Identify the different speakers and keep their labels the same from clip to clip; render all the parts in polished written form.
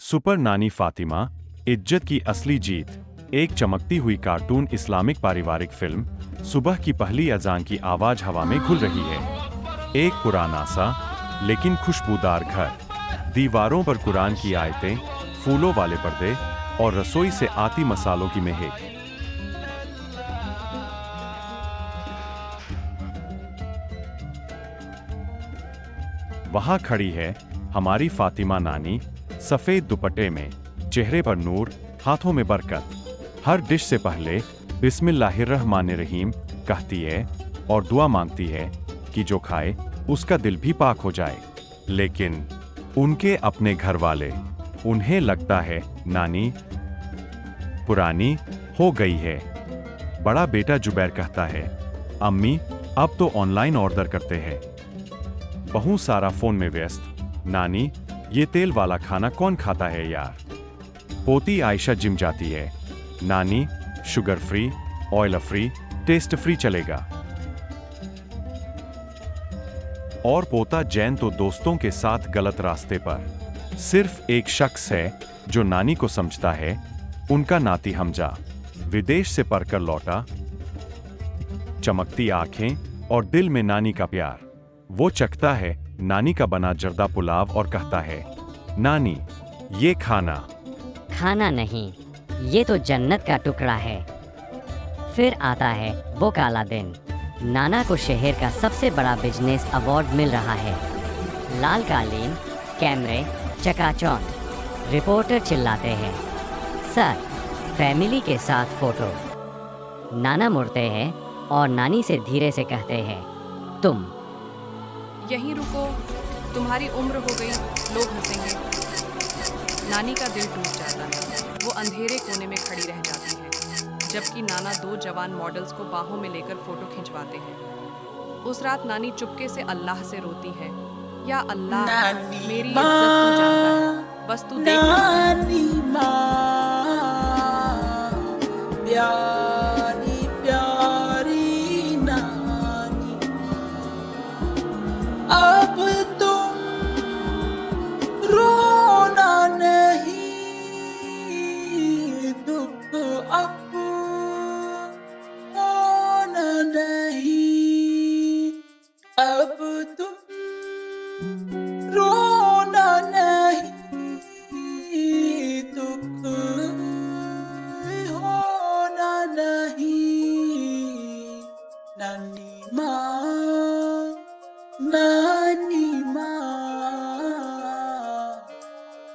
Speaker 1: Super नानी फातिमा, इज्जत की असली जीत। एक चमकती हुई कार्टून इस्लामिक पारिवारिक फिल्म। सुबह की पहली अजान की आवाज हवा में घुल रही है। एक पुराना सा लेकिन खुशबूदार घर, दीवारों पर कुरान की आयतें, फूलों वाले पर्दे और रसोई से आती मसालों की महक। वहां खड़ी है हमारी फातिमा नानी, सफेद दुपट्टे में, चेहरे पर नूर, हाथों में बरकत। हर डिश से पहले बिस्मिल्लाहिर्रहमानिर्रहीम कहती है और दुआ मांगती है कि जो खाए उसका दिल भी पाक हो जाए। लेकिन उनके अपने घर वाले, उन्हें लगता है नानी पुरानी हो गई है। बड़ा बेटा जुबैर कहता है, अम्मी अब तो ऑनलाइन ऑर्डर करते हैं। बहू सारा फोन में व्यस्त, नानी ये तेल वाला खाना कौन खाता है यार। पोती आयशा जिम जाती है, नानी sugar free, oil free, taste free चलेगा। और पोता जैन तो दोस्तों के साथ गलत रास्ते पर। सिर्फ एक शख्स है जो नानी को समझता है, उनका नाती हमजा, विदेश से पढ़कर लौटा। चमकती आंखें और दिल में नानी का प्यार। वो चखता है नानी का बना जर्दा पुलाव और कहता है, नानी ये
Speaker 2: खाना नहीं, ये तो जन्नत का टुकड़ा है। फिर आता है वो काला दिन। नाना को शहर का सबसे बड़ा बिजनेस अवार्ड मिल रहा है। लाल कालीन, कैमरे, चकाचौंध। रिपोर्टर चिल्लाते हैं, सर फैमिली के साथ फोटो। नाना मुड़ते हैं और नानी से धीरे से कहते हैं, तुम
Speaker 3: यहीं रुको, तुम्हारी उम्र हो गई, लोग हंसेंगे। नानी का दिल टूट जाता है। वो अंधेरे कोने में खड़ी रह जाती है, जबकि नाना दो जवान मॉडल्स को बाहों में लेकर फोटो खिंचवाते हैं। उस रात नानी चुपके से अल्लाह से रोती है, या अल्लाह मेरी इज्जत तू जानता है, बस तू देख।
Speaker 4: नानी माँ, प्यारी प्यारी नानी, अब तुम रोना नहीं, दुख अब होना नहीं। अब तुम रोना नहीं, दुख होना नहीं। नानी माँ, नानी माँ,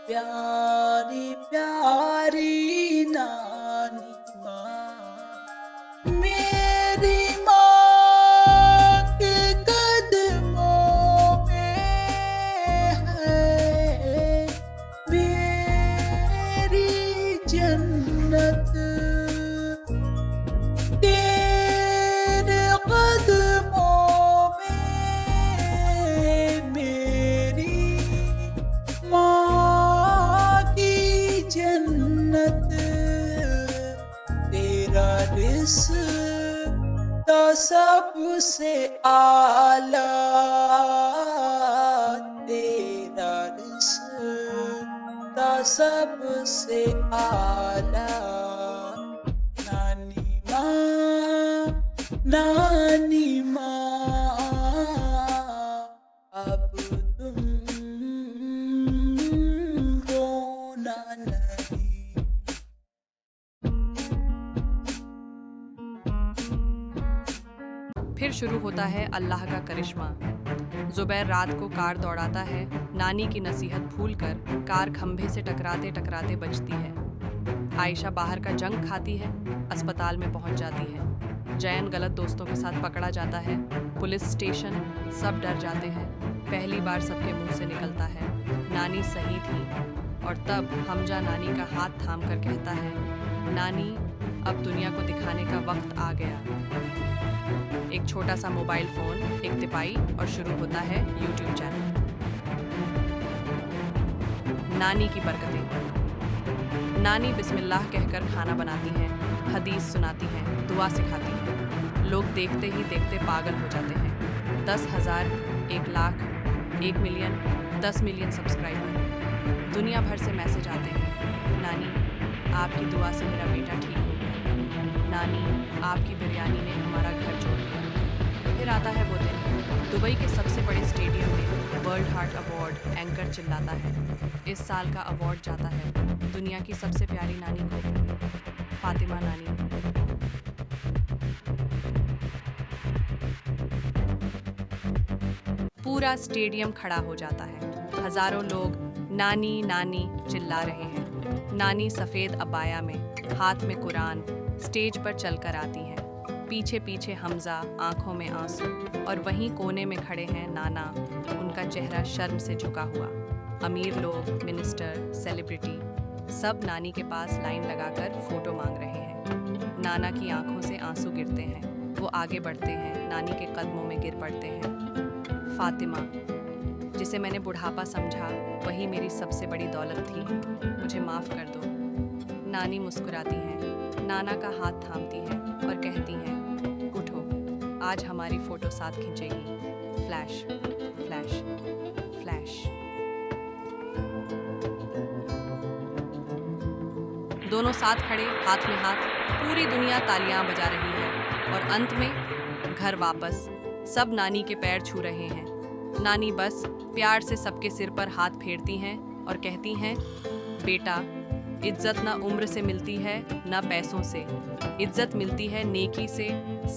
Speaker 4: प्यारी प्यारी नानी माँ। मेरी माँ के कदमों में है मेरी जन्नत। तेरे कदमों में मेरी माँ की जन्नत। तेरा रिश्ता सबसे आला, तेरा रिश्ता सबसे आला। नानी माँ, नानी माँ, अब तुम रोना नहीं।
Speaker 3: फिर शुरू होता है अल्लाह का करिश्मा। जुबैर रात को कार दौड़ाता है, नानी की नसीहत भूलकर कार खंभे से टकराते टकराते बचती है। आयशा बाहर का जंक खाती है, अस्पताल में पहुंच जाती है। जैन गलत दोस्तों के साथ पकड़ा जाता है। पुलिस स्टेशन, सब डर जाते हैं। पहली बार सबके मुंह से निकलता है, नानी सही थी। और तब हमजा नानी का हाथ थाम कर कहता है, नानी अब दुनिया को दिखाने का वक्त आ गया। एक छोटा सा मोबाइल फोन, एक तिपाई और शुरू होता है यूट्यूब चैनल। नानी की बरकतें। नानी बिस्मिल्लाह कहकर खाना बनाती हैं, हदीस सुनाती हैं, दुआ सिखाती हैं। लोग देखते ही देखते पागल हो जाते हैं। 10,000, 1 लाख, 1 मिलियन, 10 मिलियन सब्सक्राइबर। दुनिया भर से मैसेज आते हैं, नानी आपकी दुआ से मेरा बेटा ठीक हो गया, नानी आपकी बिरयानी ने हमारा घर छोड़ दिया। फिर आता है वो दिन, दुबई के सबसे बड़े स्टेडियम में वर्ल्ड हार्ट अवार्ड एंकर चिल्लाता है, इस साल का अवार्ड जाता है दुनिया की सबसे प्यारी नानी को, फातिमा नानी। पूरा स्टेडियम खड़ा हो जाता है, हजारों लोग नानी नानी चिल्ला रहे हैं। नानी सफेद अबाया में, हाथ में कुरान, स्टेज पर चलकर आती हैं। पीछे पीछे हमजा, आंखों में आंसू, और वहीं कोने में खड़े हैं नाना, उनका चेहरा शर्म से झुका हुआ। अमीर लोग, मिनिस्टर, सेलिब्रिटी सब नानी के पास लाइन लगाकर फोटो मांग रहे हैं। नाना की आंखों से आंसू गिरते हैं, वो आगे बढ़ते हैं, नानी के कदमों में गिर पड़ते हैं। फातिमा, जिसे मैंने बुढ़ापा समझा, वही मेरी सबसे बड़ी दौलत थी, मुझे माफ़ कर दो। नानी मुस्कुराती हैं, नाना का हाथ थामती हैं और कहती हैं, उठो, आज हमारी फ़ोटो साथ खींचेगी। Flash flash flash. दोनों साथ खड़े, हाथ में हाथ, पूरी दुनिया तालियां बजा रही है, और अंत में घर वापस सब नानी के पैर छू रहे हैं। नानी बस प्यार से सबके सिर पर हाथ फेरती हैं और कहती हैं, बेटा, इज्जत ना उम्र से मिलती है ना पैसों से, इज्जत मिलती है नेकी से,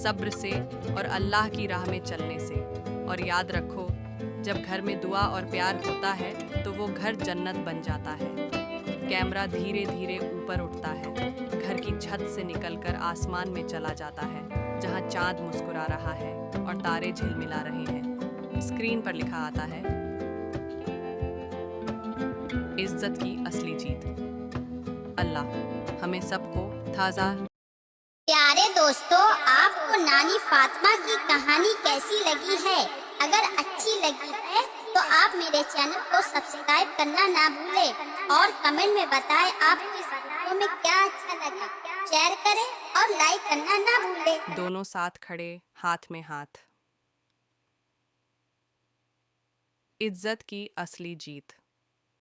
Speaker 3: सब्र से और अल्लाह की राह में चलने से। और याद रखो, जब घर में दुआ और प्यार होता है तो वो घर जन्नत बन जाता है। कैमरा धीरे धीरे ऊपर उठता है, घर की छत से निकलकर आसमान में चला जाता है, जहाँ चांद मुस्कुरा रहा है और तारे झिलमिला रहे हैं। स्क्रीन पर लिखा आता है, इज्जत की असली जीत। अल्लाह हमें सबको ताज़ा।
Speaker 5: प्यारे दोस्तों, आपको नानी फातिमा की कहानी कैसी लगी है? अगर अच्छी लगी है तो आप मेरे चैनल को सब्सक्राइब करना ना भूलें और कमेंट में बताएं आपको इस वीडियो में क्या अच्छा लगा। शेयर करें और लाइक करना ना भूलें।
Speaker 3: दोनों साथ खड़े, हाथ में हाथ। इज्जत की असली जीत।